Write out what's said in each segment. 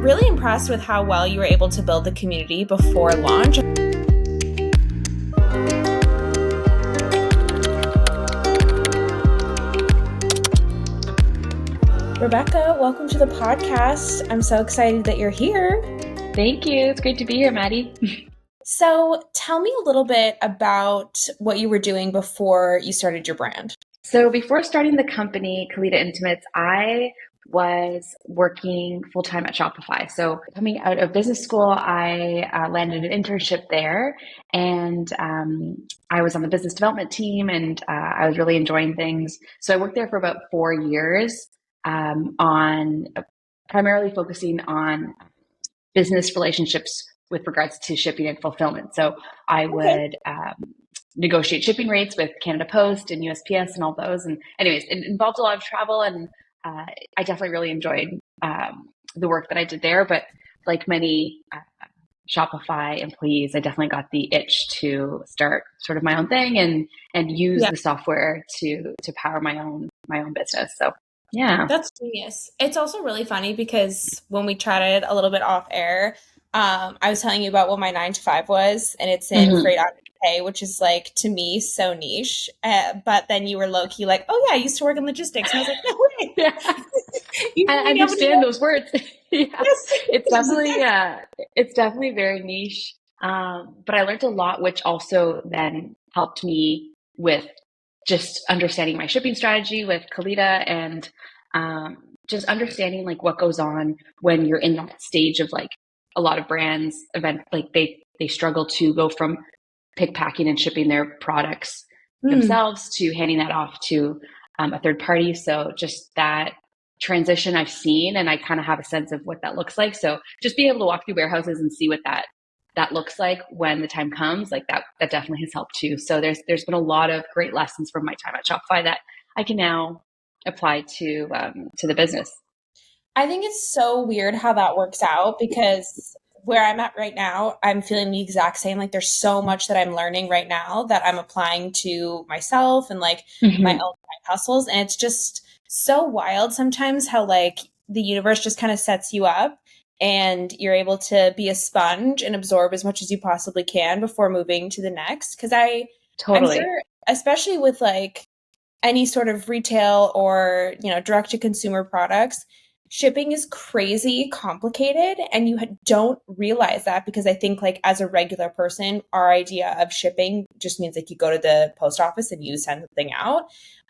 really impressed with how well you were able to build the community before launch. Rebecca, welcome to the podcast. I'm so excited that you're here. Thank you. It's great to be here, Maddie. So tell me a little bit about what you were doing before you started your brand. So before starting the company, Calita Intimates, I was working full-time at Shopify. So coming out of business school, I landed an internship there, and I was on the business development team, and I was really enjoying things. So I worked there for about 4 years on primarily focusing on business relationships with regards to shipping and fulfillment. So I would negotiate shipping rates with Canada Post and USPS and all those. And anyways, it involved a lot of travel, and I definitely really enjoyed the work that I did there. But like many Shopify employees, I definitely got the itch to start sort of my own thing and use the software to power my own business. So yeah. That's genius. It's also really funny because when we chatted a little bit off air, I was telling you about what my 9 to 5 was, and it's in freight pay, which is like, to me, so niche. But then you were low key like, oh yeah, I used to work in logistics. And I was like, no way. Yeah. I understand those words. Yeah. It's definitely very niche. But I learned a lot, which also then helped me with just understanding my shipping strategy with Calita, and just understanding like what goes on when you're in that stage of like a lot of brands like they struggle to go from pick, packing, and shipping their products themselves to handing that off to a third party. So just that transition I've seen, and I kind of have a sense of what that looks like. So just being able to walk through warehouses and see what that looks like when the time comes, like that definitely has helped too. So there's been a lot of great lessons from my time at Shopify that I can now apply to the business. I think it's so weird how that works out, because where I'm at right now, I'm feeling the exact same. Like there's so much that I'm learning right now that I'm applying to myself and like my own side hustles. And it's just so wild sometimes how like the universe just kind of sets you up and you're able to be a sponge and absorb as much as you possibly can before moving to the next. Because I'm sure, especially with like any sort of retail or, direct to consumer products, shipping is crazy complicated, and you don't realize that, because I think like as a regular person, our idea of shipping just means like you go to the post office and you send something out.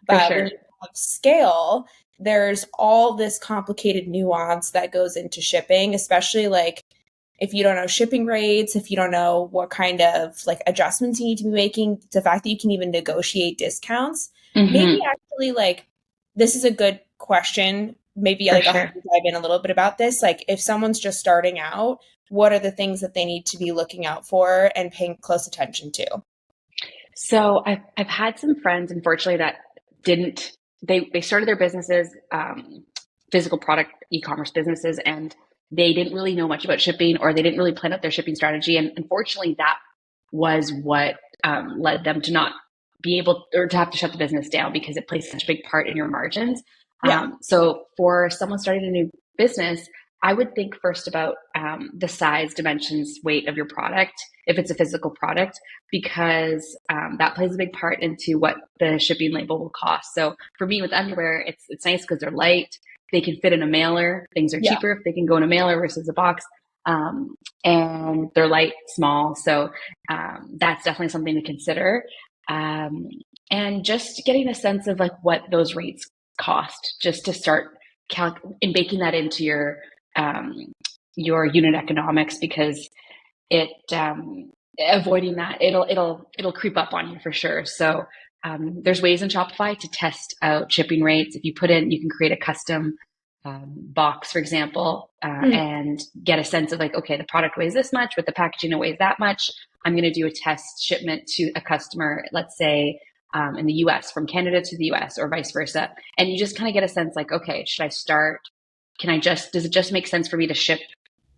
But when you have scale, there's all this complicated nuance that goes into shipping, especially like if you don't know shipping rates, if you don't know what kind of like adjustments you need to be making, the fact that you can even negotiate discounts. Maybe actually like this is a good question. Maybe I'll dive in a little bit about this. Like if someone's just starting out, what are the things that they need to be looking out for and paying close attention to? So I've had some friends, unfortunately, that they started their businesses, physical product e-commerce businesses, and they didn't really know much about shipping, or they didn't really plan out their shipping strategy. And unfortunately, that was what led them to not be able, or to have to shut the business down, because it plays such a big part in your margins. So for someone starting a new business, I would think first about the size, dimensions, weight of your product, if it's a physical product, because that plays a big part into what the shipping label will cost. So for me with underwear, it's nice because they're light. They can fit in a mailer. Things are cheaper if they can go in a mailer versus a box. And they're light, small. So that's definitely something to consider. And just getting a sense of like what those rates cost, just to start and baking that into your unit economics, because avoiding that, it'll creep up on you for sure. So there's ways in Shopify to test out shipping rates. If you you can create a custom box, for example, and get a sense of like, okay, the product weighs this much, with the packaging it weighs that much. I'm going to do a test shipment to a customer, let's say in the US, from Canada to the US, or vice versa. And you just kind of get a sense like, okay, should I start? Does it just make sense for me to ship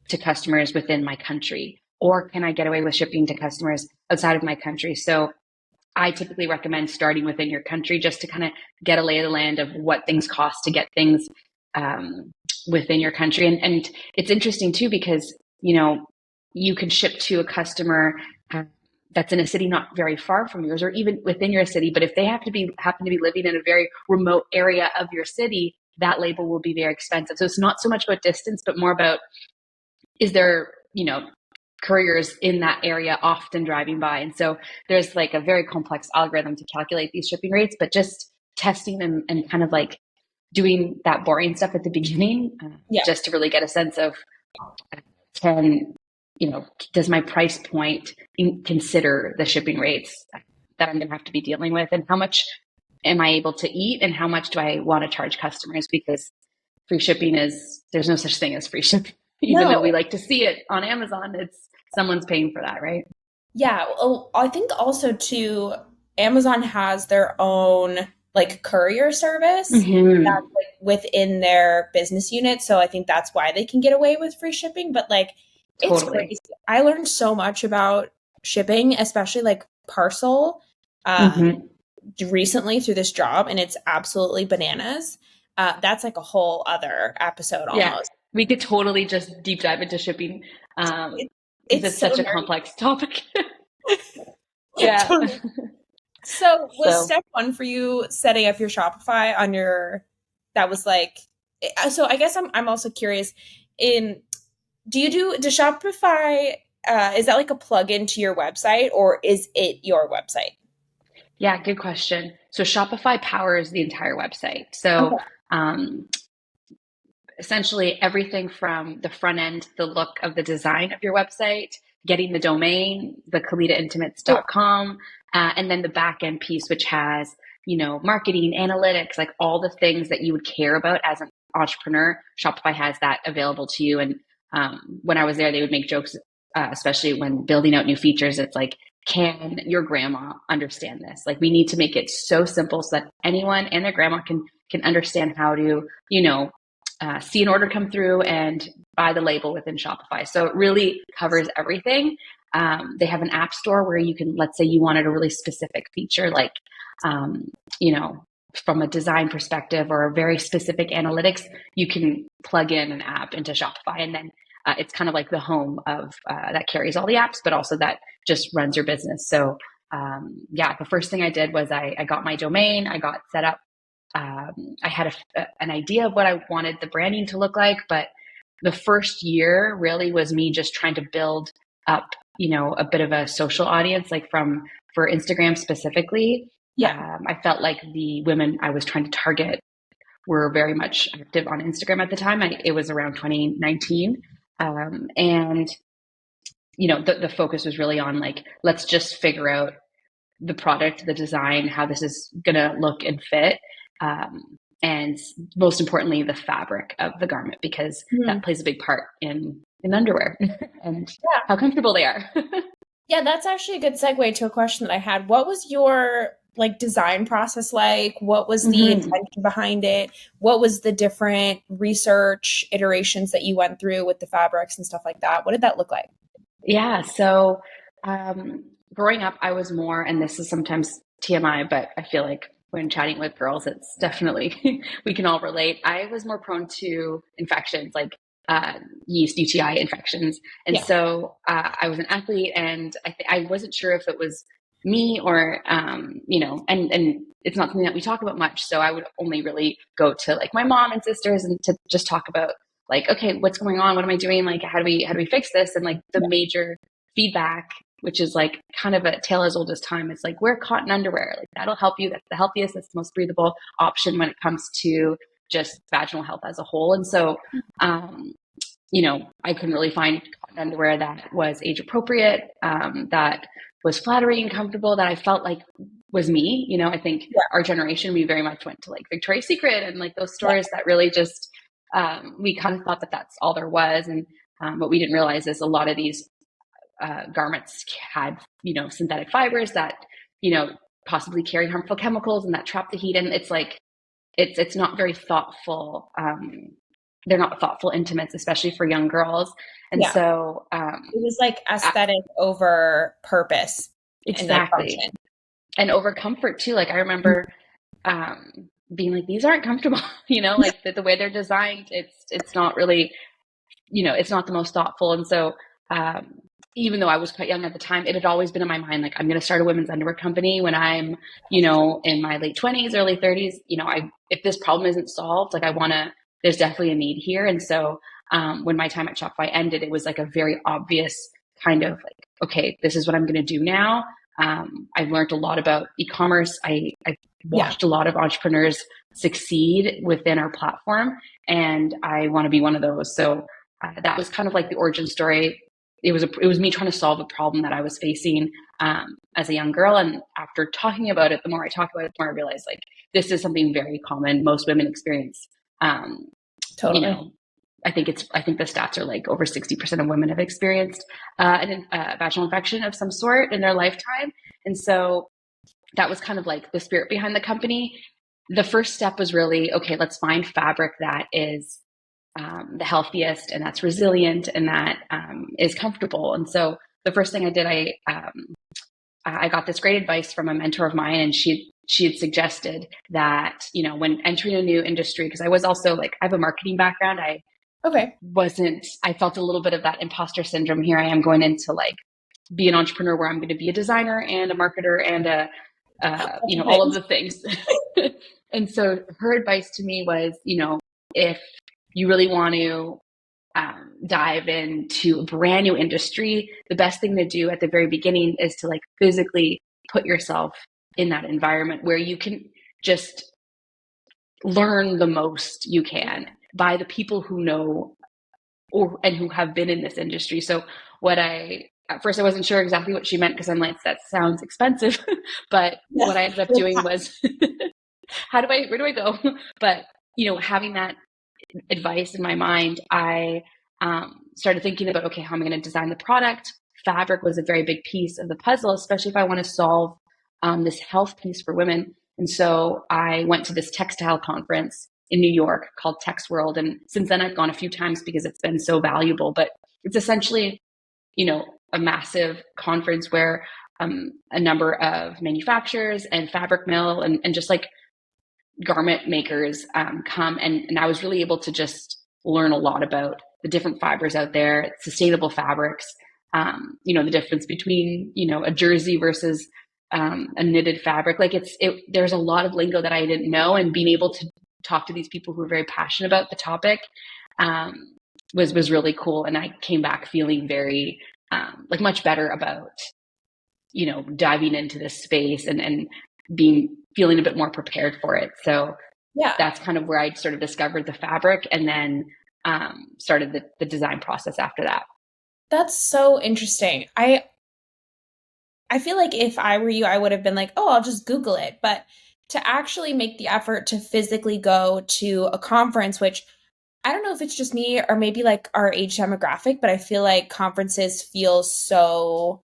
to customers within my country? Or can I get away with shipping to customers outside of my country? So I typically recommend starting within your country, just to kind of get a lay of the land of what things cost to get things within your country. And it's interesting too, because, you can ship to a customer that's in a city not very far from yours, or even within your city. But if they happen to be living in a very remote area of your city, that label will be very expensive. So it's not so much about distance, but more about, is there, couriers in that area often driving by. And so there's like a very complex algorithm to calculate these shipping rates, but just testing and kind of like doing that boring stuff at the beginning, just to really get a sense of, can, does my price point consider the shipping rates that I'm going to have to be dealing with, and how much am I able to eat, and how much do I want to charge customers? Because free shipping there's no such thing as free shipping. Even though we like to see it on Amazon, it's someone's paying for that, right? Yeah. Well, I think also too, Amazon has their own like courier service that's like within their business unit. So I think that's why they can get away with free shipping. But like, it's crazy. I learned so much about shipping, especially like parcel, recently through this job, and it's absolutely bananas. That's like a whole other episode almost. Yeah, we could totally just deep dive into shipping. It's such a complex topic. Yeah. Totally. So was step one for you setting up your Shopify on that was like, so I guess I'm also curious does Shopify, is that like a plugin to your website, or is it your website? Yeah, good question. So Shopify powers the entire website. So, essentially everything from the front end, the look of the design of your website, getting the domain, the calitaintimates.com, and then the back end piece, which has, marketing, analytics, like all the things that you would care about as an entrepreneur. Shopify has that available to you. And when I was there, they would make jokes, especially when building out new features. It's like, can your grandma understand this? Like, we need to make it so simple so that anyone and their grandma can understand how to, see an order come through and buy the label within Shopify. So it really covers everything. They have an app store where you can, let's say you wanted a really specific feature, like, from a design perspective or a very specific analytics, you can plug in an app into Shopify, and then it's kind of like the home of that carries all the apps, but also that just runs your business. So the first thing I did was I got my domain, I got set up. I had an idea of what I wanted the branding to look like, but the first year really was me just trying to build up, a bit of a social audience, like for Instagram specifically. I felt like the women I was trying to target were very much active on Instagram at the time. It was around 2019. And, the focus was really on like, let's just figure out the product, the design, how this is going to look and fit. And most importantly, the fabric of the garment, because that plays a big part in underwear and how comfortable they are. Yeah, that's actually a good segue to a question that I had. What was your like design process like? What was the intention behind it? What was the different research iterations that you went through with the fabrics and stuff like that? What did that look like? Yeah, so growing up, I was more, and this is sometimes TMI, but I feel like when chatting with girls, it's definitely, we can all relate. I was more prone to infections, like yeast, UTI infections. And so I was an athlete, and I wasn't sure if it was me or, and it's not something that we talk about much. So I would only really go to like my mom and sisters and to just talk about like, okay, what's going on? What am I doing? Like, how do we fix this? And like the major feedback, which is like kind of a tale as old as time. It's like, wear cotton underwear. Like, that'll help you. That's the healthiest, that's the most breathable option when it comes to just vaginal health as a whole. And so, I couldn't really find cotton underwear that was age appropriate, that was flattering and comfortable, that I felt like was me. I think our generation, we very much went to like Victoria's Secret and like those stores that really just, we kind of thought that that's all there was. And what we didn't realize is a lot of these garments had, synthetic fibers that, possibly carry harmful chemicals and that trap the heat. And it's like, it's not very thoughtful. They're not thoughtful intimates, especially for young girls. And so it was like aesthetic over purpose. Exactly. And over comfort too. Like I remember being like, these aren't comfortable, like the way they're designed, it's not really, it's not the most thoughtful. And so, um, even though I was quite young at the time, it had always been in my mind, like, I'm going to start a women's underwear company when I'm, in my late 20s, early 30s. If this problem isn't solved, like, there's definitely a need here. And so, when my time at Shopify ended, it was like a very obvious kind of like, okay, this is what I'm going to do now. I've learned a lot about e-commerce. I've watched a lot of entrepreneurs succeed within our platform, and I want to be one of those. So that was kind of like the origin story. It was me trying to solve a problem that I was facing as a young girl. And after talking about it, the more I talk about it, the more I realize, like, this is something very common. Most women experience. Totally. I think the stats are like over 60% of women have experienced a vaginal infection of some sort in their lifetime. And so that was kind of like the spirit behind the company. The first step was really, okay, let's find fabric that is the healthiest and that's resilient and that is comfortable. And so the first thing I did, I got this great advice from a mentor of mine, and she had suggested that, when entering a new industry, because I was also like, I have a marketing background. I felt a little bit of that imposter syndrome. Here I am going into like be an entrepreneur where I'm going to be a designer and a marketer and all of the things. And so her advice to me was, if you really want to dive into a brand new industry, the best thing to do at the very beginning is to like physically put yourself in that environment where you can just learn the most you can by the people who know and who have been in this industry. So at first I wasn't sure exactly what she meant, because I'm like, that sounds expensive. But what I ended up doing was, where do I go? But, having that advice in my mind, I started thinking about, okay, how am I going to design the product? Fabric was a very big piece of the puzzle, especially if I want to solve this health piece for women. And so I went to this textile conference in New York called Tex World. And since then I've gone a few times because it's been so valuable. But it's essentially, a massive conference where a number of manufacturers and fabric mill and just like garment makers come. And I was really able to just learn a lot about the different fibers out there, sustainable fabrics, the difference between, a jersey versus a knitted fabric. Like there's a lot of lingo that I didn't know, and being able to talk to these people who are very passionate about the topic was really cool. And I came back feeling very like much better about, diving into this space and feeling a bit more prepared for it. So that's kind of where I sort of discovered the fabric, and then started the design process after that. That's so interesting. I feel like if I were you, I would have been like, oh, I'll just Google it. But to actually make the effort to physically go to a conference, which I don't know if it's just me or maybe like our age demographic, but I feel like conferences feel so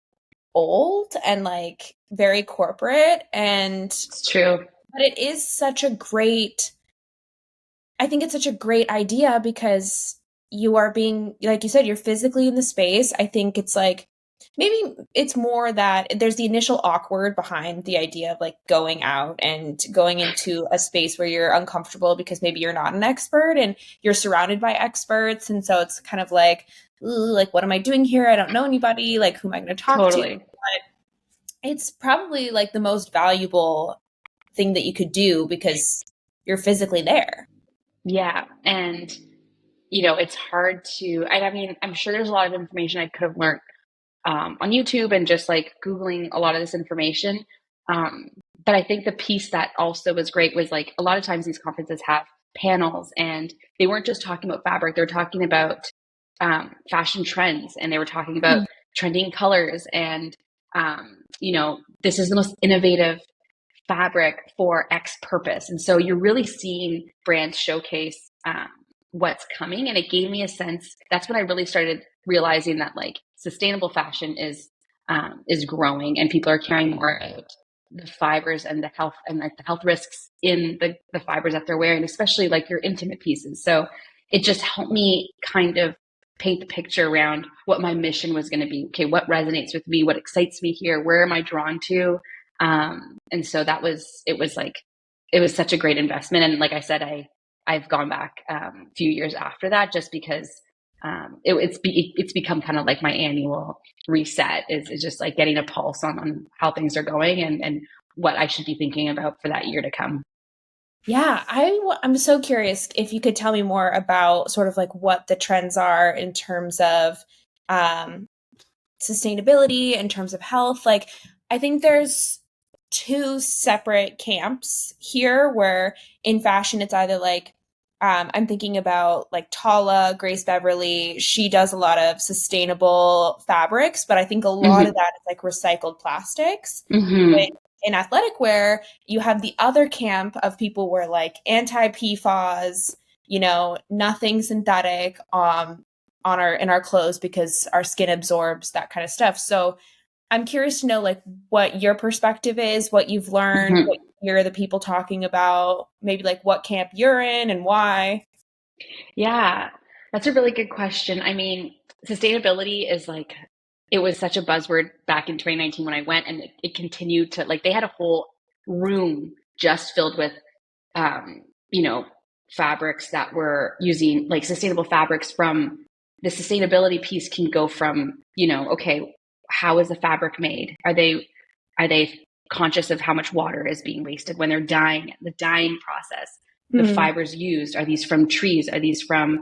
old and like very corporate. And it's true. But it is I think it's such a great idea, because you are being, like you said, you're physically in the space. I think it's like, maybe it's more that there's the initial awkward behind the idea of like going out and going into a space where you're uncomfortable because maybe you're not an expert and you're surrounded by experts. And so it's kind of like, like, what am I doing here? I don't know anybody. Like, who am I going to talk to? But it's probably like the most valuable thing that you could do because you're physically there. Yeah. And, it's hard I mean, I'm sure there's a lot of information I could have learned on YouTube and just like Googling a lot of this information. But I think the piece that also was great was like, a lot of times these conferences have panels, and they weren't just talking about fabric. They were talking about fashion trends, and they were talking about trending colors. And, this is the most innovative fabric for X purpose. And so you're really seeing brands showcase what's coming. And it gave me a sense, that's when I really started realizing that like sustainable fashion is growing, and people are caring more about the fibers and the health and like the health risks in the fibers that they're wearing, especially like your intimate pieces. So it just helped me kind of paint the picture around what my mission was going to be. Okay, what resonates with me? What excites me here? Where am I drawn to? And so it was like it was such a great investment. And like I said, I've gone back a few years after that just because it's become kind of like my annual reset is just like getting a pulse on how things are going and what I should be thinking about for that year to come. Yeah, I'm so curious if you could tell me more about sort of like what the trends are in terms of um, sustainability, in terms of health. Like, I think there's two separate camps here where in fashion, it's either like, I'm thinking about like Tala, Grace Beverly. She does a lot of sustainable fabrics, but I think a lot of Hmm. that is like recycled plastics. Hmm. With in athletic wear, you have the other camp of people where like anti PFAS, nothing synthetic, on our in our clothes because our skin absorbs that kind of stuff. So I'm curious to know like what your perspective is, what you've learned, what Hmm. you hear the people talking about, maybe like what camp you're in and why. Yeah, that's a really good question. I mean, sustainability is like, it was such a buzzword back in 2019 when I went, and it continued to, like, they had a whole room just filled with, um, you know, fabrics that were using like sustainable fabrics. From the sustainability piece can go from, okay, how is the fabric made? Are they conscious of how much water is being wasted when they're dyeing, the dyeing process? The Hmm. fibers used, are these from trees? Are these from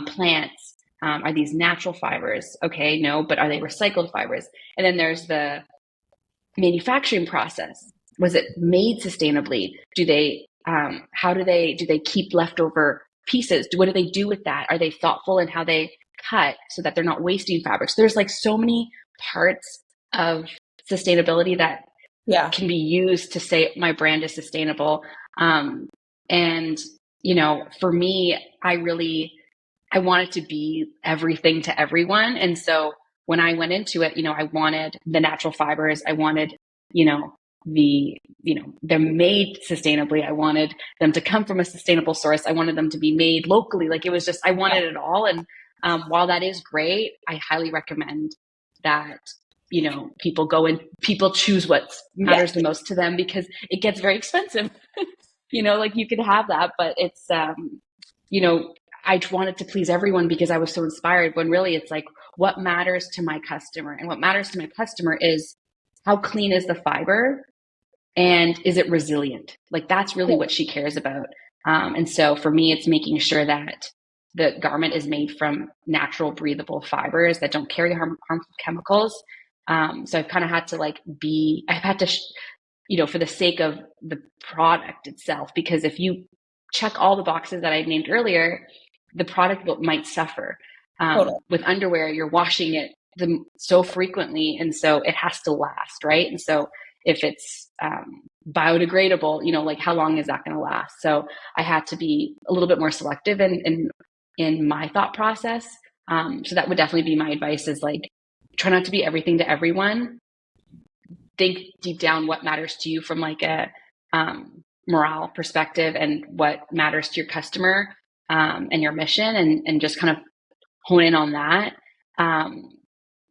plants? Are these natural fibers? Okay, no, but are they recycled fibers? And then there's the manufacturing process. Was it made sustainably? Do they keep leftover pieces? What do they do with that? Are they thoughtful in how they cut so that they're not wasting fabrics? There's like so many parts of sustainability that Yeah. can be used to say my brand is sustainable. Um, and for me, I wanted to be everything to everyone. And so when I went into it, I wanted the natural fibers. I wanted, you know, they're made sustainably. I wanted them to come from a sustainable source. I wanted them to be made locally. Like, it was just, I Yeah. wanted it all. And while that is great, I highly recommend that, people choose what matters Yes. the most to them, because it gets very expensive. Like, you could have that, but it's, you know, I wanted to please everyone because I was so inspired, when really it's like, what matters to my customer? And what matters to my customer is, how clean is the fiber, and is it resilient? Like, that's really what she cares about. And so for me, it's making sure that the garment is made from natural, breathable fibers that don't carry harmful chemicals. So I've kind of had to I've had to, for the sake of the product itself, because if you check all the boxes that I named earlier, the product might suffer. Totally. With underwear, you're washing it so frequently, and so it has to last, right? And so if it's biodegradable, like, how long is that going to last? So I had to be a little bit more selective in my thought process. So that would definitely be my advice: is like, try not to be everything to everyone. Think deep down what matters to you from like a morale perspective, and what matters to your customer, and your mission, and just kind of hone in on that. Um,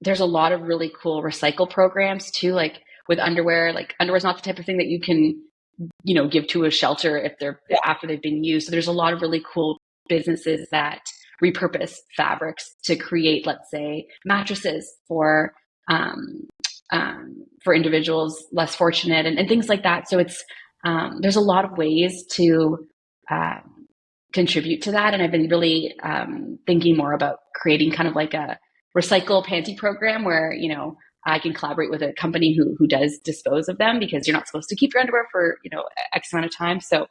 there's a lot of really cool recycle programs too, like with underwear. Like, underwear is not the type of thing that you can, give to a shelter if they're Yeah. after they've been used. So there's a lot of really cool businesses that repurpose fabrics to create, let's say, mattresses um, for individuals less fortunate, and things like that. So it's there's a lot of ways to uh, contribute to that, and I've been really thinking more about creating kind of like a recycle panty program where I can collaborate with a company who does dispose of them, because you're not supposed to keep your underwear for X amount of time. So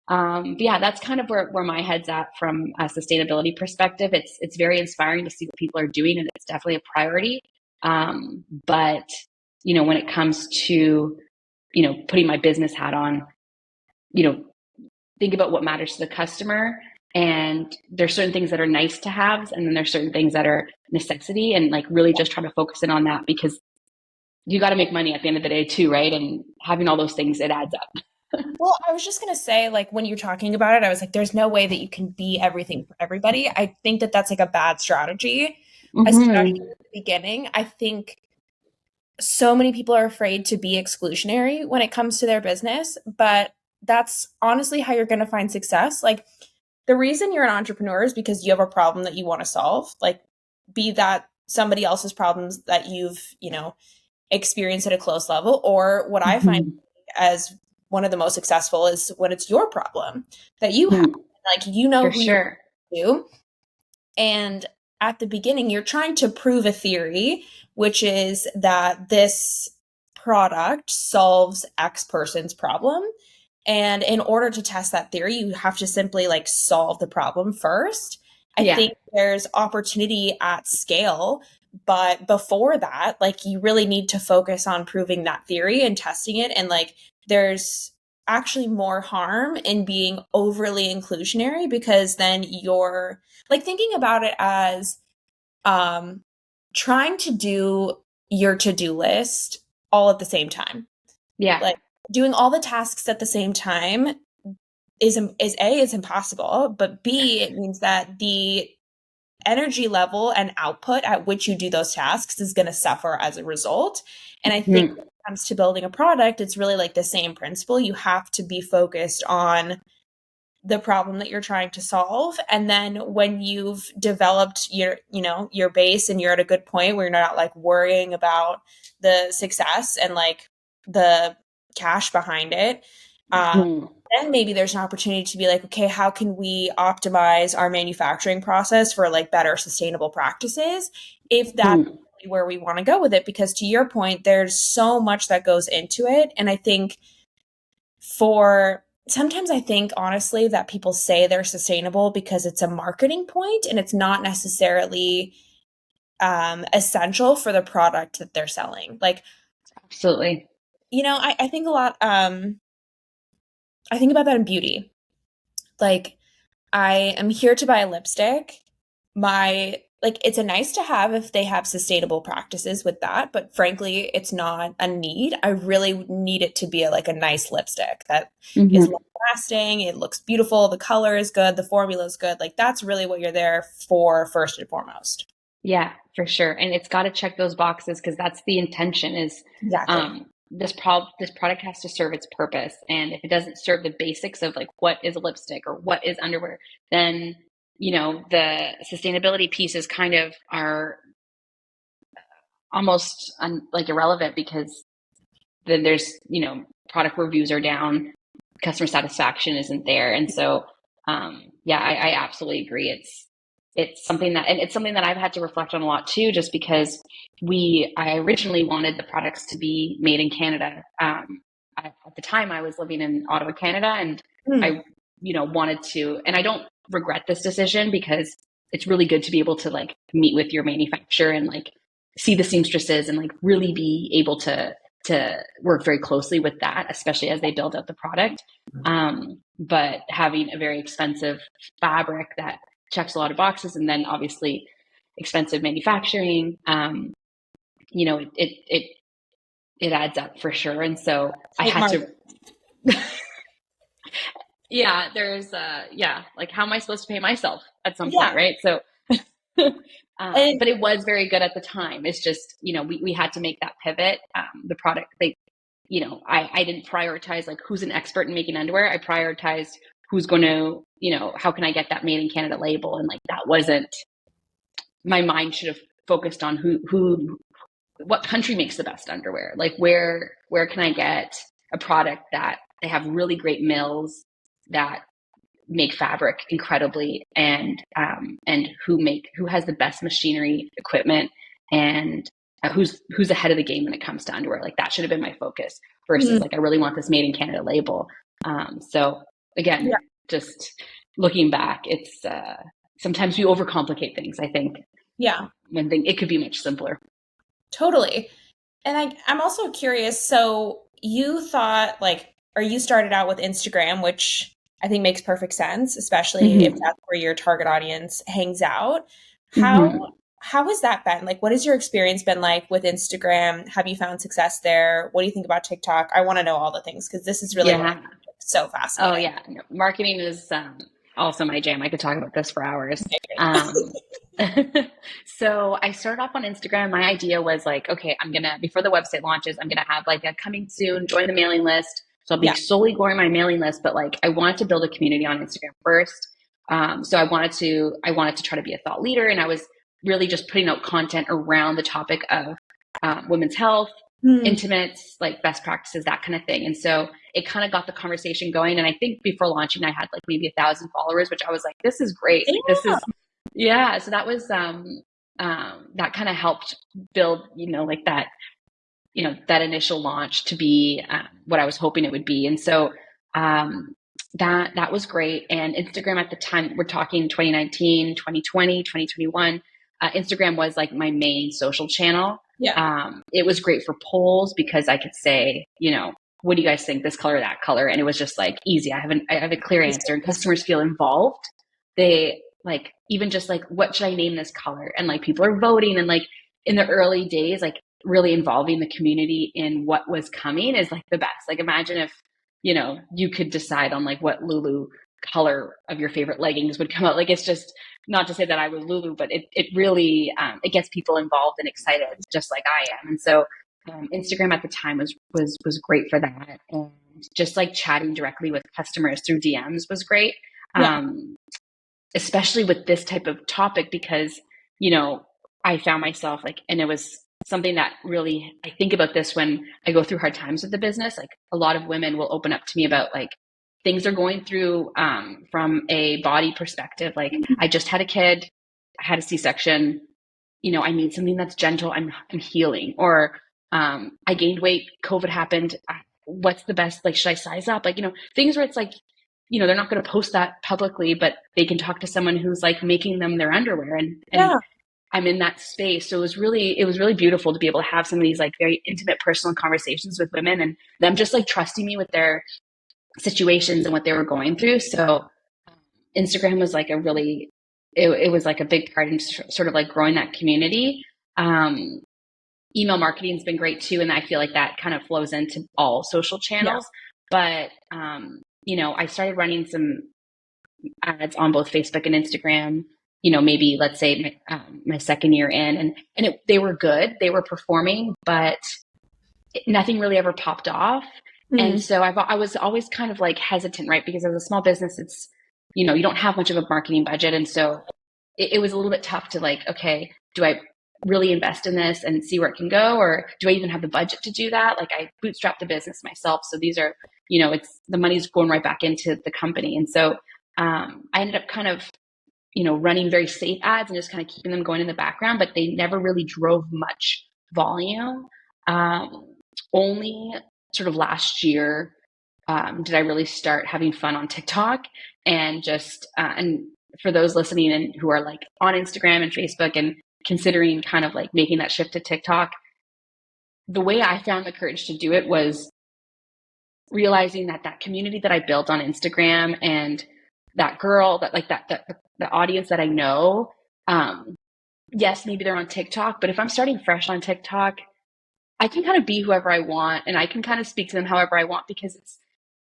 but yeah, that's kind of where my head's at from a sustainability perspective. It's very inspiring to see what people are doing, and it's definitely a priority. But when it comes to putting my business hat on, you know, think about what matters to the customer. And there's certain things that are nice to have, and then there's certain things that are necessity, and like really just try to focus in on that, because you got to make money at the end of the day too, right? And having all those things, it adds up. Well, I was just gonna say, like, when you're talking about it, I was like, there's no way that you can be everything for everybody. I think that that's like a bad strategy, especially Mm-hmm. at the beginning. I think so many people are afraid to be exclusionary when it comes to their business, but that's honestly how you're going to find success. Like, the reason you're an entrepreneur is because you have a problem that you want to solve. Like, be that somebody else's problems that you've, experienced at a close level, or what I find Mhm. as one of the most successful is when it's your problem that you have. Mhm. Like, you know For who you sure. do. And at the beginning, you're trying to prove a theory, which is that this product solves X person's problem. And in order to test that theory, you have to simply like solve the problem first. I Yeah. think there's opportunity at scale, but before that, like, you really need to focus on proving that theory and testing it. And like, there's actually more harm in being overly inclusionary, because then you're like thinking about it as um trying to do your to-do list all at the same time. Yeah. Like, doing all the tasks at the same time is A, is impossible, but B, it means that the energy level and output at which you do those tasks is going to suffer as a result. And I think Mhm. when it comes to building a product, it's really like the same principle. You have to be focused on the problem that you're trying to solve, and then when you've developed your base and you're at a good point where you're not like worrying about the success and like the cash behind it, um, Mhm. then maybe there's an opportunity to be like, okay, how can we optimize our manufacturing process for like better sustainable practices, if that's Mhm. where we want to go with it. Because to your point, there's so much that goes into it. And I think for sometimes I think honestly that people say they're sustainable because it's a marketing point and it's not necessarily essential for the product that they're selling. Like, Absolutely. I think a lot, I think about that in beauty. Like, I am here to buy a lipstick. It's a nice to have if they have sustainable practices with that, but frankly, it's not a need. I really need it to be like a nice lipstick that is Mhm. long lasting, it looks beautiful, the color is good, the formula is good. Like, that's really what you're there for first and foremost. Yeah, for sure. And it's got to check those boxes because that's the intention is Exactly. this product has to serve its purpose. And if it doesn't serve the basics of like what is a lipstick or what is underwear, then the sustainability pieces kind of are almost like irrelevant because then there's product reviews are down, customer satisfaction isn't there. And so yeah, I absolutely agree. It's something that I've had to reflect on a lot too, just because I originally wanted the products to be made in Canada. At the time I was living in Ottawa, Canada, and Mm. I wanted to, and I don't regret this decision because it's really good to be able to like meet with your manufacturer and like see the seamstresses and like really be able to work very closely with that, especially as they build out the product. But having a very expensive fabric that checks a lot of boxes, and then obviously expensive manufacturing, it adds up for sure. And so I Cheap had market. to, yeah, there's, yeah, like how am I supposed to pay myself at some Yeah. point, right? So, And but it was very good at the time. It's just, we had to make that pivot. The product, like, I didn't prioritize like who's an expert in making underwear. I prioritized who's going to, how can I get that made in Canada label? And like, that wasn't, my mind should have focused on what country makes the best underwear? Like where can I get a product that they have really great mills that make fabric incredibly, and who has the best machinery equipment, and who's ahead of the game when it comes to underwear. Like that should have been my focus versus mm, like I really want this made in Canada label. So again, yeah, just looking back, it's sometimes we overcomplicate things. I think yeah, when it could be much simpler. totally. And I'm also curious. So you thought like, or you started out with Instagram, which I think makes perfect sense, especially if Mm-hmm. that's where your target audience hangs out. How Mm-hmm. how has that been? Like, what has your experience been like with Instagram? Have you found success there? What do you think about TikTok? I want to know all the things because this is really what I Yeah. find so Oh fascinating. yeah, no, marketing is also my jam. I could talk about this for hours. Okay, great. Um, so I started off on Instagram. My idea was like, okay, before the website launches, I'm gonna have like a coming soon, join the mailing list. So I'll be Yeah. solely growing my mailing list, but like I wanted to build a community on Instagram first. So I wanted to try to be a thought leader, and I was really just putting out content around the topic of women's health, Mm. intimates, like best practices, that kind of thing. And so it kind of got the conversation going. And I think before launching, I had like maybe 1,000 followers, which I was like, this is great. Like this is, yeah. So that was, that kind of helped build, like that, that initial launch to be what I was hoping it would be. And so, that was great. And Instagram at the time, we're talking 2019, 2020, 2021, Instagram was like my main social channel. Yeah. It was great for polls because I could say, what do you guys think, this color, that color? And it was just like easy. I have a clear answer, and customers feel involved. They like, even just like, what should I name this color? And like people are voting, and like in the early days, like really involving the community in what was coming is like the best. Like imagine if, you could decide on like what Lulu color of your favorite leggings would come out. Like it's just, not to say that I was Lulu, but it really, it gets people involved and excited just like I am. And so Instagram at the time was great for that. And just like chatting directly with customers through DMs was great. Yeah. Especially with this type of topic, because, I found myself like, and it was something that really, I think about this when I go through hard times with the business. Like a lot of women will open up to me about like things they're going through from a body perspective. Like I just had a kid, I had a C-section, I need something that's gentle. I'm healing. Or I gained weight, COVID happened. What's the best, like, should I size up? Like, things where it's like, they're not going to post that publicly, but they can talk to someone who's like making them their underwear. And Yeah. I'm in that space. So it was really beautiful to be able to have some of these like very intimate personal conversations with women, and them just like trusting me with their situations and what they were going through. So Instagram was like it was like a big part in sort of like growing that community. Email marketing has been great too. And I feel like that kind of flows into all social channels. Yeah. But, I started running some ads on both Facebook and Instagram, maybe let's say my second year in, and they were good. They were performing, but nothing really ever popped off. And so I was always kind of like hesitant, right? Because as a small business, it's, you don't have much of a marketing budget. And so it was a little bit tough to like, okay, do I really invest in this and see where it can go? Or do I even have the budget to do that? Like I bootstrapped the business myself. So these are, it's the money's going right back into the company. And so I ended up kind of, running very safe ads and just kind of keeping them going in the background, but they never really drove much volume. Only sort of last year did I really start having fun on TikTok, and just and for those listening and who are like on Instagram and Facebook and considering kind of like making that shift to TikTok, the way I found the courage to do it was realizing that community that I built on Instagram and that girl that like that the audience that I know, yes, maybe they're on TikTok, but if I'm starting fresh on TikTok, I can kind of be whoever I want, and I can kind of speak to them however I want, because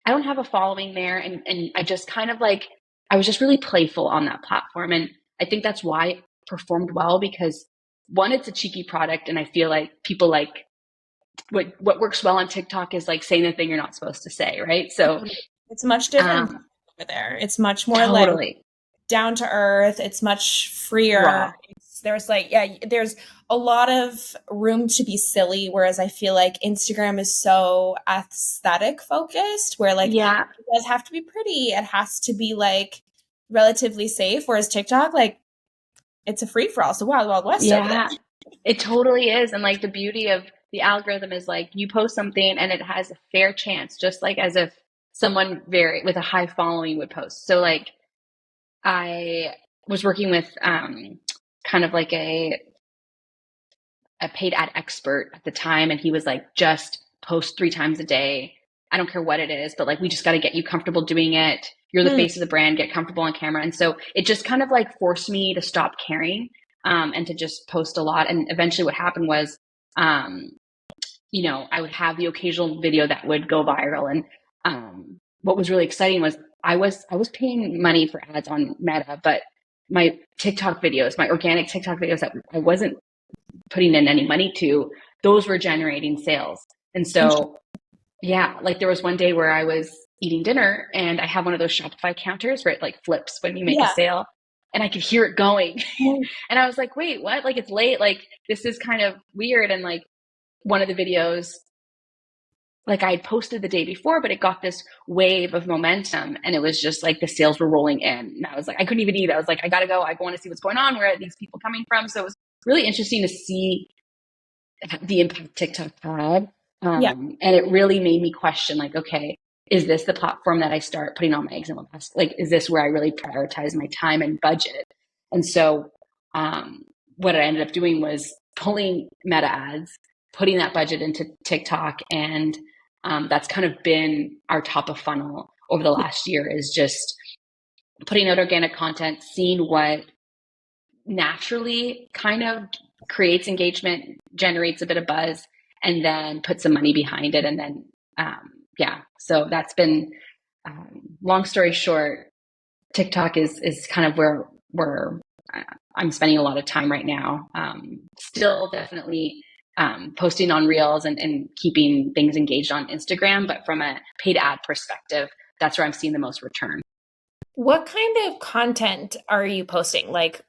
I don't have a following there. And I just kind of like, I was just really playful on that platform. And I think that's why it performed well, because one, it's a cheeky product. And I feel like people like what works well on TikTok is like saying the thing you're not supposed to say. Right. So It's much different over there. It's much more totally like down to earth. It's much freer. Raw. There's like, there's a lot of room to be silly. Whereas I feel like Instagram is so aesthetic focused, where like, it does have to be pretty. It has to be like relatively safe. Whereas TikTok, like, it's a free for all. So Wild Wild West over there. It totally is. And like the beauty of the algorithm is like you post something and it has a fair chance, just like as if someone with a high following would post. So like I was working with kind of like a paid ad expert at the time, and he was like, just post 3 times a day. I don't care what it is, but like we just got to get you comfortable doing it. You're the face of the brand, get comfortable on camera. And so it just kind of like forced me to stop caring and to just post a lot. And eventually what happened was I would have the occasional video that would go viral. And what was really exciting was I was paying money for ads on Meta, but my TikTok videos, my organic TikTok videos that I wasn't putting in any money to, those were generating sales. And so, Yeah, like there was one day where I was eating dinner and I have one of those Shopify counters where it like flips when you make a Yeah. sale and I could hear it going. Mm. And I was like, wait, what? Like it's late. Like this is kind of weird. And like one of the videos, like I had posted the day before, but it got this wave of momentum and it was just like the sales were rolling in. And I was like, I couldn't even eat. I was like, I gotta go. I want to see what's going on. Where are these people coming from? So it was really interesting to see the impact TikTok had. Yeah. And it really made me question, like, okay, is this the platform that I start putting all my eggs in one basket? Like, is this where I really prioritize my time and budget? And so, what I ended up doing was pulling meta ads, putting that budget into TikTok, and that's kind of been our top of funnel over the last year is just putting out organic content, seeing what naturally kind of creates engagement, generates a bit of buzz, and then put some money behind it. And then, yeah, so that's been, long story short, TikTok is kind of where I'm spending a lot of time right now. Still definitely posting on Reels and keeping things engaged on Instagram, but from a paid ad perspective, that's where I'm seeing the most return. What kind of content are you posting? Like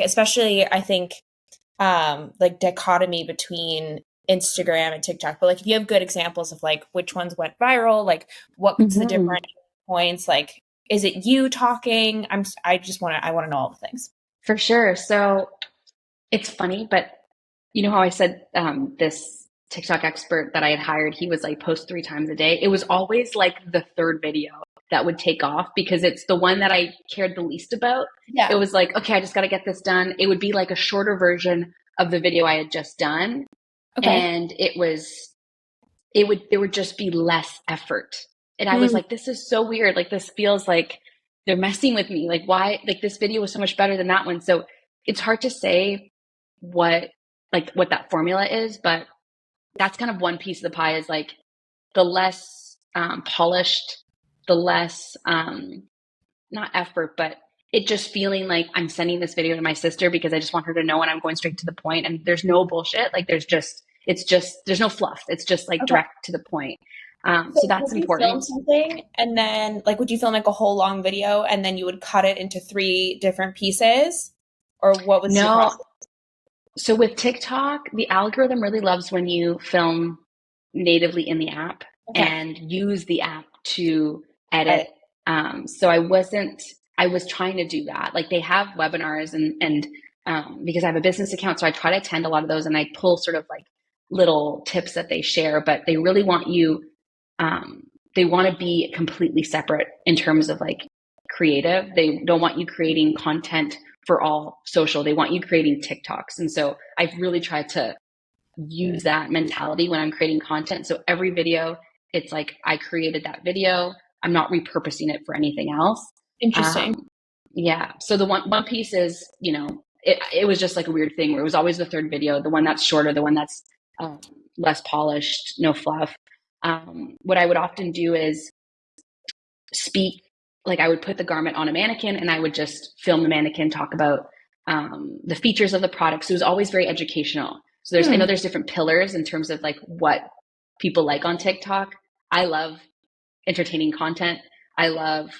especially I think like dichotomy between Instagram and TikTok. But like if you have good examples of like which ones went viral, like what's the Mm-hmm. different points? Like is it you talking? I want to know all the things. For sure. So it's funny, but you know how I said this TikTok expert that I had hired, he was like post 3 times a day. It was always like the third video that would take off because it's the one that I cared the least about. It Yeah. was like, okay, I just got to get this done. It would be like a shorter version of the video I had just done. Okay. And there would just be less effort. And I was Mm, like, this is so weird. Like this feels like they're messing with me. Like why, like this video was so much better than that one. So it's hard to say what what that formula is, but that's kind of one piece of the pie is like the less polished, the less not effort, but it just feeling like I'm sending this video to my sister because I just want her to know and I'm going straight to the point and there's no bullshit. Like it's just there's no fluff. It's just like okay. direct to the point. So So that's would you film important. something and then like would you film like a whole long video and then you would cut it into three different pieces? Or what was your No, process? so with TikTok, the algorithm really loves when you film natively in the app Okay. and use the app to edit. Edit. So I was trying to do that. Like they have webinars and because I have a business account, so I try to attend a lot of those and I pull sort of like little tips that they share, but they really want you, they want to be completely separate in terms of like creative. They don't want you creating content for all social. They want you creating TikToks. And so I've really tried to use that mentality when I'm creating content. So every video, it's like I created that video. I'm not repurposing it for anything else. Interesting. Um, yeah. So the one piece is, it was just like a weird thing where it was always the third video, the one that's shorter, the one that's less polished, no fluff. What I would often do is speak, like I would put the garment on a mannequin and I would just film the mannequin, talk about the features of the product. So it was always very educational. So I know Hmm. there's different pillars in terms of like what people like on TikTok. I love entertaining content. I love,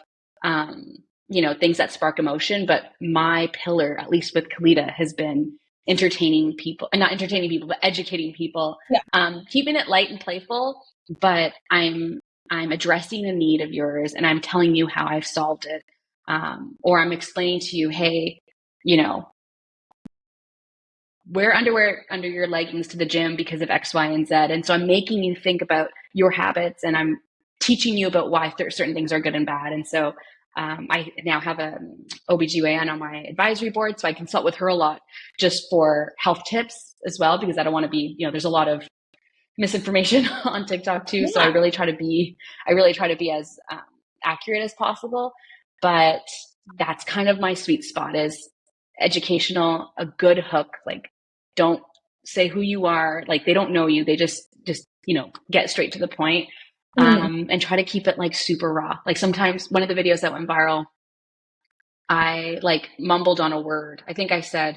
things that spark emotion, but my pillar, at least with Calita, has been entertaining people and not entertaining people, but educating people, Yeah. keeping it light and playful, but I'm addressing a need of yours and I'm telling you how I've solved it. Or I'm explaining to you, hey, you know, wear underwear under your leggings to the gym because of X, Y, and Z. And so I'm making you think about your habits and I'm teaching you about why certain things are good and bad. And so I now have a OBGYN on my advisory board. So I consult with her a lot just for health tips as well, because I don't want to be, there's a lot of misinformation on TikTok too. So Yeah. I really try to be as accurate as possible. But that's kind of my sweet spot is educational, a good hook. Like, don't say who you are. Like, they don't know you. They just get straight to the point. Hmm. And try to keep it like super raw. Like sometimes one of the videos that went viral, I like mumbled on a word. I think I said,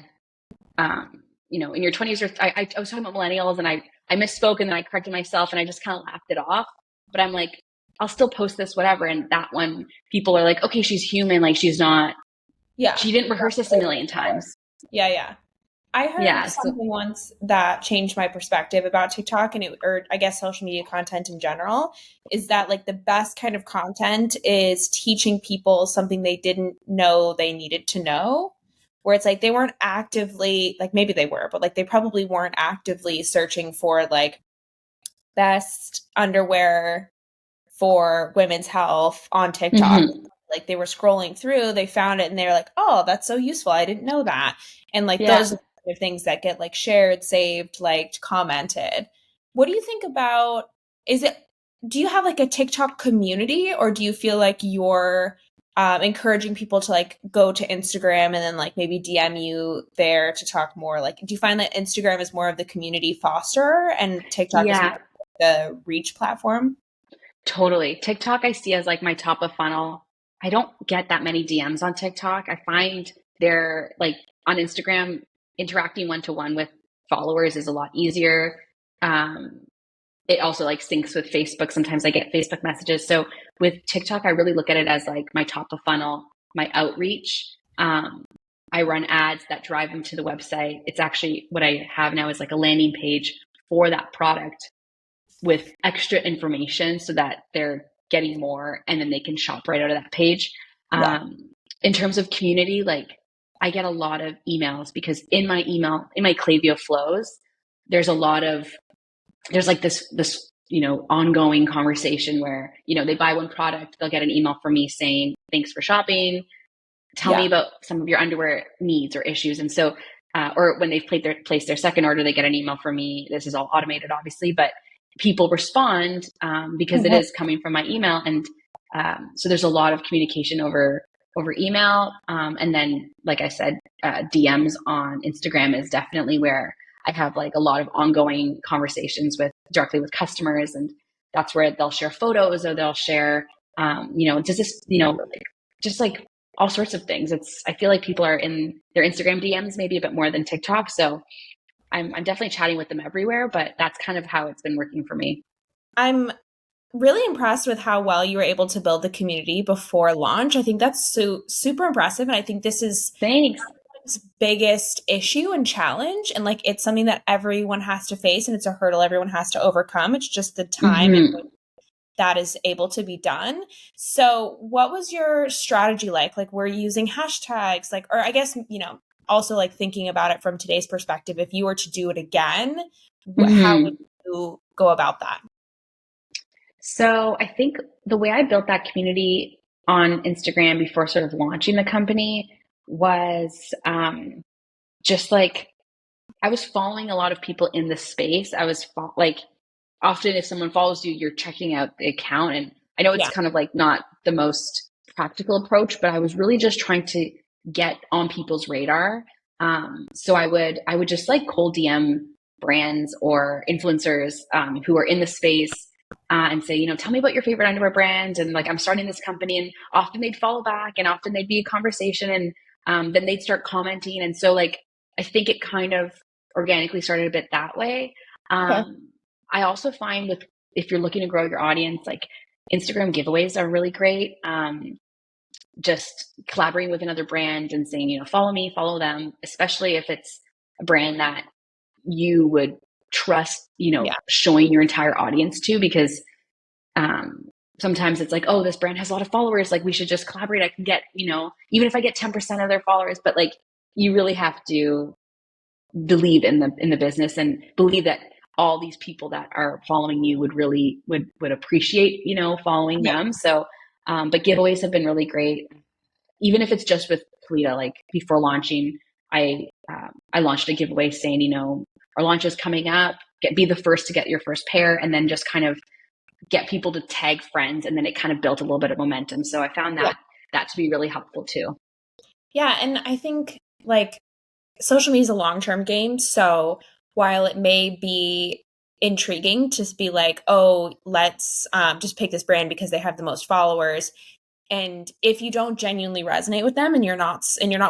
in your 20s, or I was talking about millennials and I misspoke and then I corrected myself and I just kind of laughed it off. But I'm like, I'll still post this, whatever. And that one, people are like, okay, she's human. Like she's not, Yeah. she didn't rehearse this a million times. Yeah, yeah. I heard Yeah. So, something once that changed my perspective about TikTok or I guess social media content in general, is that like the best kind of content is teaching people something they didn't know they needed to know. Where it's like they weren't actively, like maybe they were, but like they probably weren't actively searching for like best underwear for women's health on TikTok. mhm. Like they were scrolling through, they found it and they're like, oh, that's so useful. I didn't know that. And like Yeah. those are the things that get like shared, saved, liked, commented. What do you think about, is it, do you have like a TikTok community, or do you feel like you're encouraging people to like go to Instagram and then like maybe DM you there to talk more? Like, do you find that Instagram is more of the community foster and TikTok is more Yeah. the reach platform? Totally. TikTok I see as like my top of funnel. I don't get that many DMs on TikTok. I find they're like on Instagram, interacting one to one with followers is a lot easier. Um, it also like syncs with Facebook. Sometimes I get Facebook messages. So with TikTok, I really look at it as like my top of funnel, my outreach. I run ads that drive them to the website. It's actually what I have now is like a landing page for that product with extra information so that they're getting more and then they can shop right out of that page. Yeah. In terms of community, like I get a lot of emails because in my email, in my Klaviyo flows, there's a lot of, there's like this, ongoing conversation where, they buy one product, they'll get an email from me saying, thanks for shopping. Tell me Yeah. about some of your underwear needs or issues. And so, or when they've placed their second order, they get an email from me. This is all automated, obviously, but people respond because it Mhm. is coming from my email, and so there's a lot of communication over email, and then, like I said, DMs on Instagram is definitely where I have like a lot of ongoing conversations with directly with customers, and that's where they'll share photos or they'll share, just this, just like all sorts of things. I feel like people are in their Instagram DMs maybe a bit more than TikTok, so I'm definitely chatting with them everywhere, but that's kind of how it's been working for me. I'm really impressed with how well you were able to build the community before launch. I think that's super impressive. And I think this is Thanks. its biggest issue and challenge. And like it's something that everyone has to face and it's a hurdle everyone has to overcome. It's just the time and Hmm. that is able to be done. So what was your strategy like? Like were you using hashtags? Like, or I guess, also like thinking about it from today's perspective, if you were to do it again, how would Hmm. you go about that? So I think the way I built that community on Instagram before sort of launching the company was just like I was following a lot of people in the space. Like often if someone follows you, you're checking out the account. And I know it's Yeah. kind of like not the most practical approach, but I was really just trying to get on people's radar. So I would just like cold DM brands or influencers who are in the space and say, tell me about your favorite underwear brand. And like, I'm starting this company, and often they'd follow back, and often they'd be a conversation, and then they'd start commenting. And so like, I think it kind of organically started a bit that way. Okay. I also find with if you're looking to grow your audience, like Instagram giveaways are really great. Just collaborating with another brand and saying, follow me, follow them, especially if it's a brand that you would trust, Yeah. showing your entire audience to, because um, sometimes it's like, oh, this brand has a lot of followers, like we should just collaborate. I can get, even if I get 10% of their followers, but like you really have to believe in the business and believe that all these people that are following you would really would appreciate following Yeah. them. So but giveaways have been really great, even if it's just with Calita. Like before launching, I launched a giveaway saying, our launch is coming up, be the first to get your first pair, and then just kind of get people to tag friends, and then it kind of built a little bit of momentum. So I found Yeah. that to be really helpful too. Yeah. And I think like social media is a long-term game. So while it may be intriguing to be like, oh, let's just pick this brand because they have the most followers. And if you don't genuinely resonate with them and you're not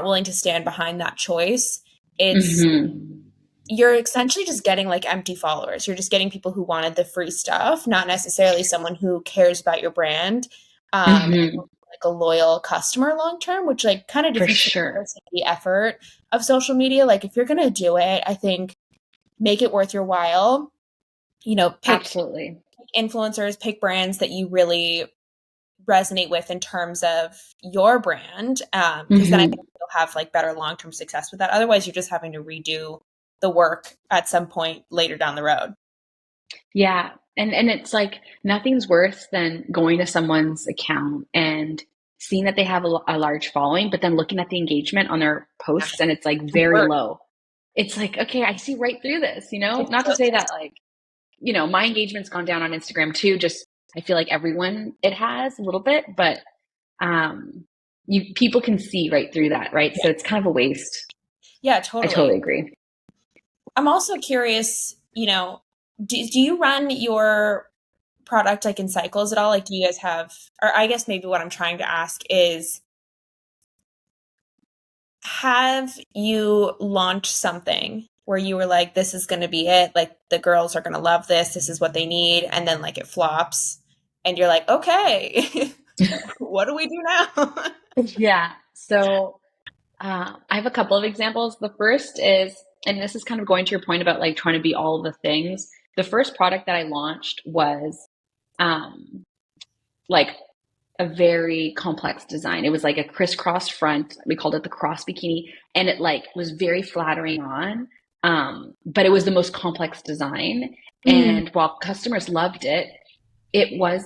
willing to stand behind that choice, it's Hmm. you're essentially just getting like empty followers. You're just getting people who wanted the free stuff, not necessarily someone who cares about your brand, Hmm. like a loyal customer long term, which like kind of For defeats the sure. purpose of the effort of social media. Like if you're gonna do it, I think make it worth your while. Pick Absolutely. influencers, pick brands that you really resonate with in terms of your brand, because then I think Hmm. you'll have like better long term success with that. Otherwise, you're just having to redo the work at some point later down the road. Yeah. And it's like nothing's worse than going to someone's account and seeing that they have a large following, but then looking at the engagement on their posts and it's like very Work. low. It's like, okay, I see right through this, It's Not to so say that like, my engagement's gone down on Instagram too, just I feel like everyone it has a little bit, but um you people can see right through that, right? yeah, So it's kind of a waste. yeah, I totally. totally agree. I'm also curious, do you run your product like in cycles at all? Like, do you guys have, or I guess maybe what I'm trying to ask is, have you launched something where you were like, this is going to be it? Like, the girls are going to love this. This is what they need. And then, like, it flops. And you're like, okay, what do we do now? Yeah. So I have a couple of examples. The first is, and this is kind of going to your point about like trying to be all the things. The first product that I launched was um, like a very complex design. It was like a crisscross front. We called it the cross bikini, and it like was very flattering on. But it was the most complex design. Mm, And while customers loved it, it was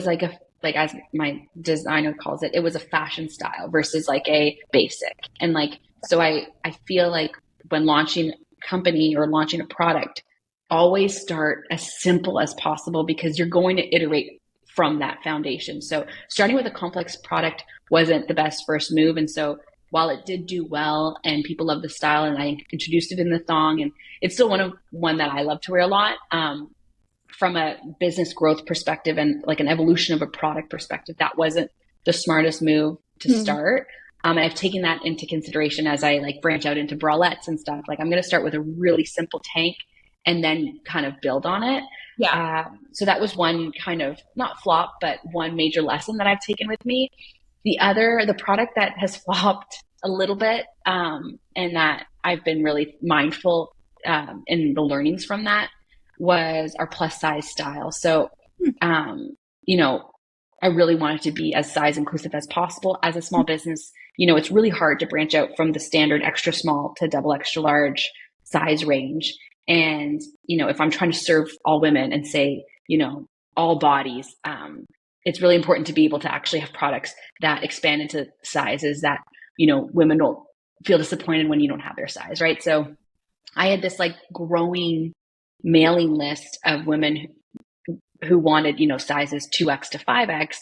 like a like as my designer calls it, it was a fashion style versus like a basic. And like so I feel like when launching a company or launching a product, always start as simple as possible because you're going to iterate from that foundation. So starting with a complex product wasn't the best first move. And so while it did do well and people love the style and I introduced it in the thong and it's still one that I love to wear a lot. From a business growth perspective and like an evolution of a product perspective, that wasn't the smartest move to mm, start. And I've taken that into consideration as I like branch out into bralettes and stuff. Like I'm going to start with a really simple tank and then kind of build on it. yeah. So that was one kind of not flop, but one major lesson that I've taken with me. The product that has flopped a little bit, and that I've been really mindful in the learnings from that was our plus size style. So, um, you know, I really wanted to be as size inclusive as possible. As a small business, it's really hard to branch out from the standard extra small to double extra large size range. And, if I'm trying to serve all women and say, all bodies, it's really important to be able to actually have products that expand into sizes that, women don't feel disappointed when you don't have their size, right? So I had this like growing mailing list of women who wanted, sizes 2X to 5X.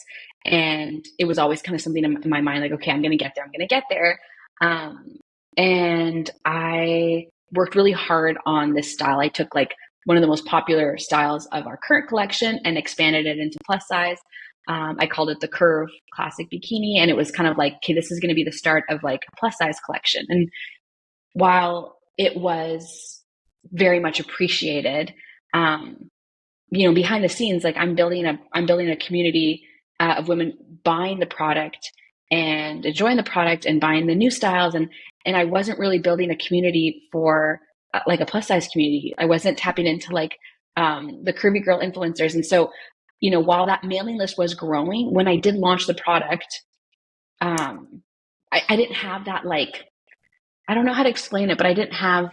And it was always kind of something in my mind, like, okay, I'm going to get there. I'm going to get there. Um, and I worked really hard on this style. I took like one of the most popular styles of our current collection and expanded it into plus size. I called it the Curve Classic Bikini. And it was kind of like, okay, this is going to be the start of like a plus size collection. And while it was very much appreciated, um, behind the scenes, like I'm building a community of women buying the product and enjoying the product and buying the new styles, and I wasn't really building a community for like a plus size community. I wasn't tapping into like the curvy girl influencers, and so while that mailing list was growing, when I did launch the product, um, I didn't have that like I don't know how to explain it, but I didn't have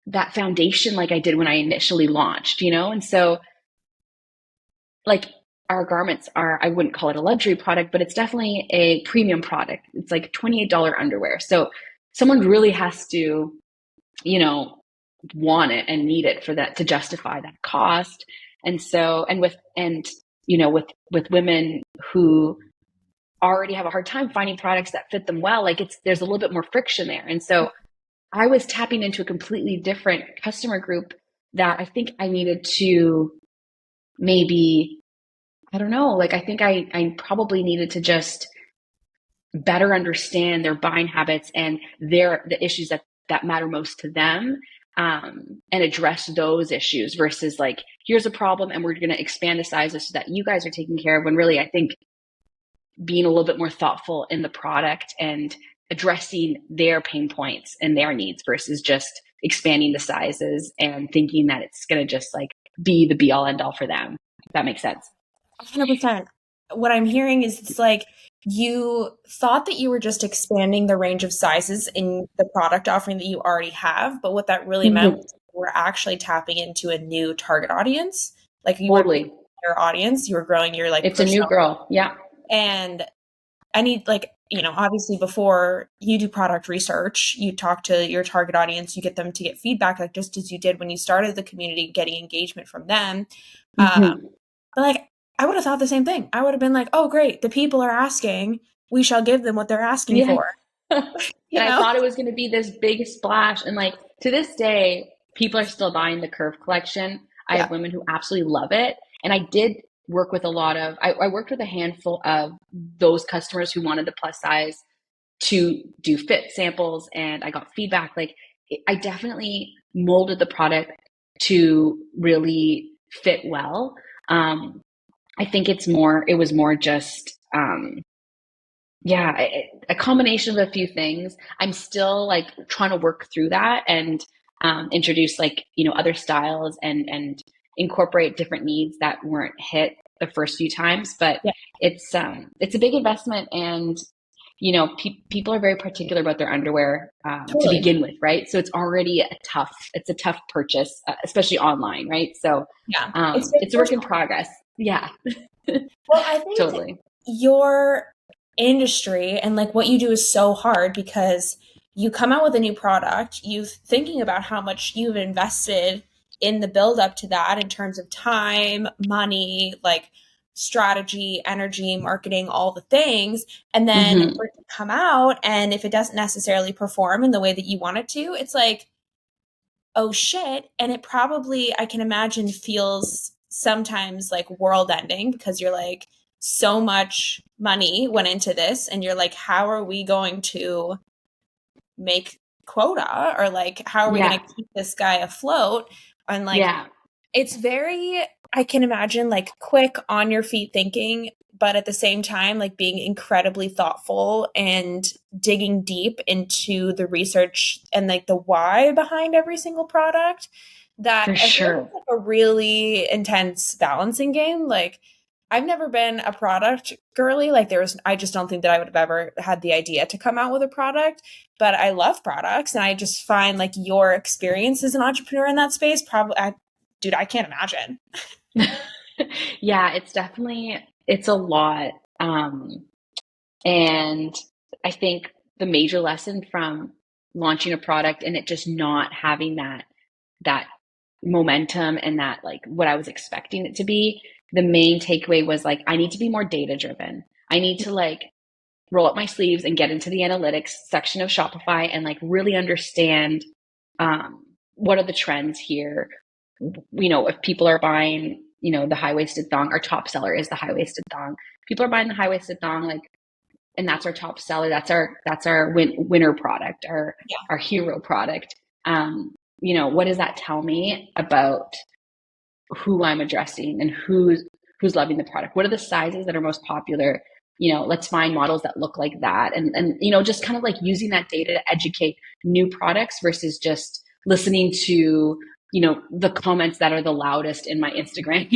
that foundation like I did when I initially launched, and so like our garments are, I wouldn't call it a luxury product, but it's definitely a premium product. It's like $28 underwear. So someone really has to, you know, want it and need it for that to justify that cost. And so, with women who already have a hard time finding products that fit them well, like there's a little bit more friction there. And so I was tapping into a completely different customer group that I think I needed to maybe I don't know. Like, I think I probably needed to just better understand their buying habits and the issues that matter most to them. and address those issues versus like, here's a problem and we're going to expand the sizes so that you guys are taken care of, when really I think being a little bit more thoughtful in the product and addressing their pain points and their needs versus just expanding the sizes and thinking that it's going to just like be the be all end all for them. If that makes sense. 100%. What I'm hearing is it's like you thought that you were just expanding the range of sizes in the product offering that you already have, but what that really meant was you were actually tapping into a new target audience. Like you were Totally. your audience, you were growing your like It's a new girl. Yeah. And I need like, obviously before you do product research, you talk to your target audience, you get them to get feedback, like just as you did when you started the community, getting engagement from them. But like, I would have thought the same thing. I would have been like, oh, great. The people are asking. We shall give them what they're asking for. And I thought it was going to be this big splash. And like to this day, people are still buying the Curve collection. I have women who absolutely love it. And I did work with I worked with a handful of those customers who wanted the plus size to do fit samples. And I got feedback. Like I definitely molded the product to really fit well. I think it was more just, a combination of a few things. I'm still like trying to work through that and introduce like, other styles and incorporate different needs that weren't hit the first few times. But it's a big investment, and people are very particular about their underwear to begin with, right? So it's already a tough purchase, especially online, right? So it's a work in progress. Yeah. Well, I think totally. Your industry and like what you do is so hard because you come out with a new product, you thinking about how much you've invested in the build up to that in terms of time, money, like strategy, energy, marketing, all the things. And then for it to come out, and if it doesn't necessarily perform in the way that you want it to, it's like, oh shit. And it probably, I can imagine, feels sometimes like world ending because you're like, so much money went into this, and you're like, how are we going to make quota, or like how are we going to keep this guy afloat? And like it's very, I can imagine, like quick on your feet thinking, but at the same time like being incredibly thoughtful and digging deep into the research and like the why behind every single product. That for sure. Like a really intense balancing game. Like I've never been a product girly. Like I just don't think that I would have ever had the idea to come out with a product, but I love products. And I just find like your experience as an entrepreneur in that space, dude, I can't imagine. Yeah, it's a lot. And I think the major lesson from launching a product and it just not having that momentum and that like what I was expecting it to be, the main takeaway was like, I need to be more data driven. I need to like roll up my sleeves and get into the analytics section of Shopify and like really understand what are the trends here. If people are buying, the high-waisted thong, our top seller is the high-waisted thong. People are buying the high-waisted thong, like, and that's our top seller. That's our winner product, our hero product. What does that tell me about who I'm addressing and who's loving the product? What are the sizes that are most popular? Let's find models that look like that. And just kind of like using that data to educate new products versus just listening to, the comments that are the loudest in my Instagram,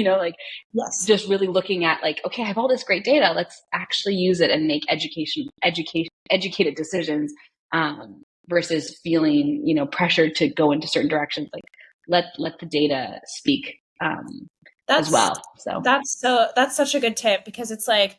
just really looking at like, okay, I have all this great data. Let's actually use it and make educated decisions, versus feeling, pressured to go into certain directions. Like let the data speak, as well. So that's such a good tip, because it's like,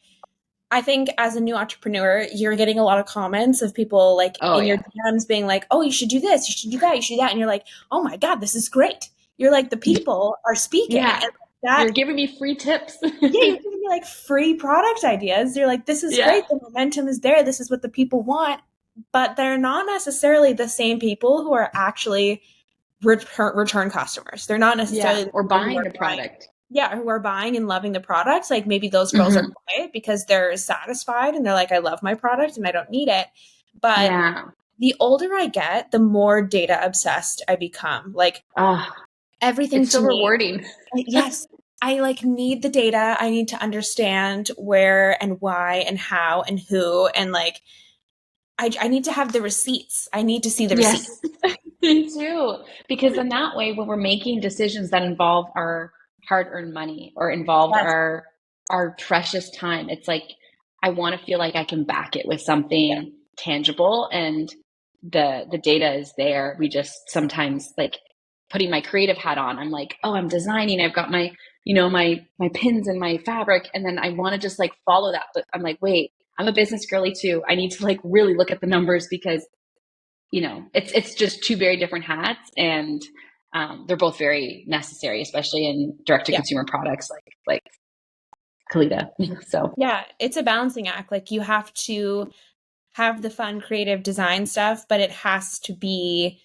I think as a new entrepreneur, you're getting a lot of comments of people like your DMs being like, oh, you should do this, you should do that, you should do that. And you're like, oh my God, this is great. You're like, the people are speaking. Yeah. And you're giving me free tips. Yeah, you're giving me like free product ideas. You're like, this is great. The momentum is there. This is what the people want. But they're not necessarily the same people who are actually return customers. They're not necessarily or buying the product. Who are buying and loving the products. Like maybe those girls are quiet because they're satisfied and they're like, I love my product and I don't need it. But the older I get, the more data obsessed I become. Like Ah, everything it's so to me, rewarding. yes, I like need the data. I need to understand where and why and how and who. And like, I need to have the receipts. I need to see the receipt. Yes, me too. Because in that way, when we're making decisions that involve our hard-earned money or involve Yes. our precious time, it's like I want to feel like I can back it with Yeah. something tangible, and the data is there. We just sometimes like putting my creative hat on. I'm like, oh, I'm designing. I've got my, my pins and my fabric, and then I want to just like follow that. But I'm like, wait, I'm a business girly too. I need to like really look at the numbers because it's just two very different hats, and they're both very necessary, especially in direct to Yeah. consumer products like Calita. So Yeah. It's a balancing act. Like you have to have the fun, creative design stuff, but it has to be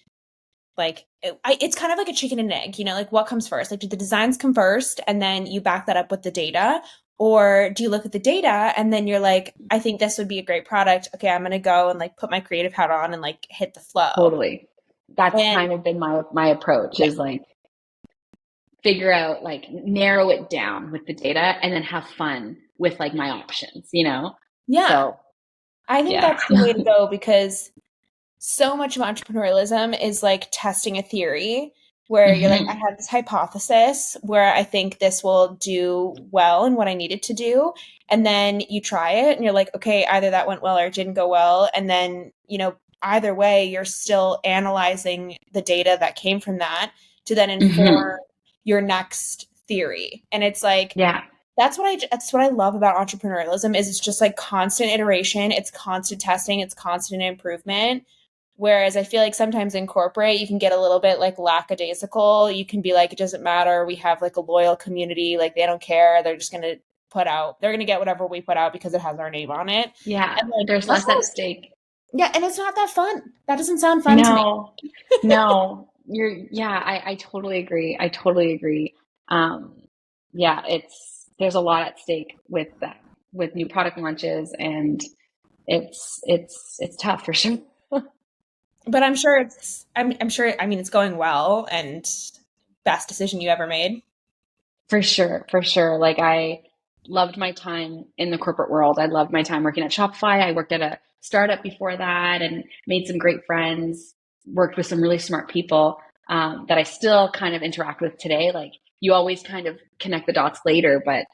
like it's kind of like a chicken and egg, like what comes first? Like do the designs come first and then you back that up with the data? Or do you look at the data and then you're like, I think this would be a great product. Okay, I'm gonna go and like put my creative hat on and like hit the flow. totally, that's And kind of been my approach yeah, is like figure out like narrow it down with the data and then have fun with like my options. yeah. So I think yeah. that's the way to go because so much of entrepreneurialism is like testing a theory where you're like, I Hmm. have this hypothesis where I think this will do well and what I need it to do. And then you try it and you're like, okay, either that went well or it didn't go well. And then, either way, you're still analyzing the data that came from that to then inform Hmm. your next theory. And it's like, Yeah. that's what I love about entrepreneurialism is it's just like constant iteration, it's constant testing, it's constant improvement. Whereas I feel like sometimes in corporate, you can get a little bit like lackadaisical. You can be like, it doesn't matter. We have like a loyal community. Like they don't care. They're just going to they're going to get whatever we put out because it has our name on it. Yeah, And like, there's that's less at not, stake. yeah. And it's not that fun. That doesn't sound fun to me. No, no, yeah, I totally agree. I totally agree. Um, yeah, there's a lot at stake with that, with new product launches, and it's tough for sure. But I'm sure I'm sure, I mean, it's going well and best decision you ever made. For sure, for sure. Like I loved my time in the corporate world. I loved my time working at Shopify. I worked at a startup before that and made some great friends, worked with some really smart people that I still kind of interact with today. Like you always kind of connect the dots later, but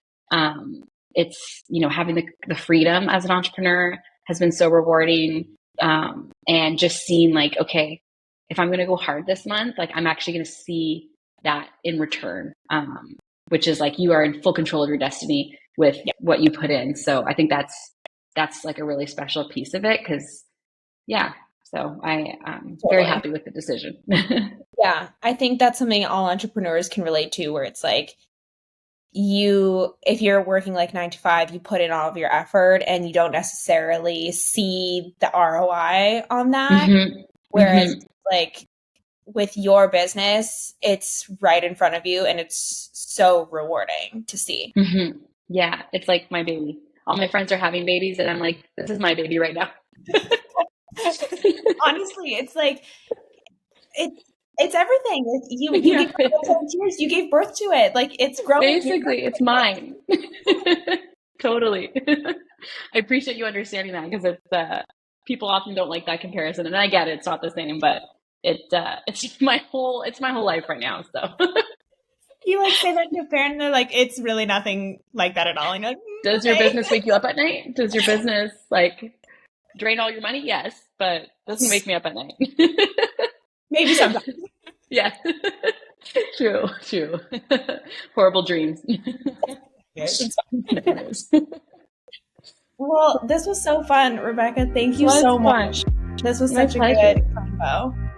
it's, having the freedom as an entrepreneur has been so rewarding. And just seeing like, okay, if I'm going to go hard this month, like I'm actually going to see that in return. Which is like you are in full control of your destiny with Yeah, what you put in. So I think that's like a really special piece of it because yeah. So I'm very totally. happy with the decision. Yeah, I think that's something all entrepreneurs can relate to, where it's like if you're working like 9 to 5, you put in all of your effort and you don't necessarily see the ROI on that. Hmm. Whereas, Hmm. like with your business, it's right in front of you and it's so rewarding to see. Hmm. Yeah, it's like my baby. All my friends are having babies, and I'm like, this is my baby right now. Honestly, it's like it, it's everything. You Yeah, gave tears, you gave birth to it. Like it's growing here. basically, it's mine. Totally. I appreciate you understanding that because people often don't like that comparison, and I get it. It's not the same, but it's my whole life right now. So, You like say that to a parent, and they're like, "It's really nothing like that at all." And you're like, does your "Okay, business wake you up at night? Does your business like drain all your money? Yes, but doesn't wake me up at night. maybe sometimes." Yeah, true, true. Horrible dreams. It's Nightmares. Well, this was so fun, Rebecca. Thank you Was so fun. much. This was My such a good pleasure. combo.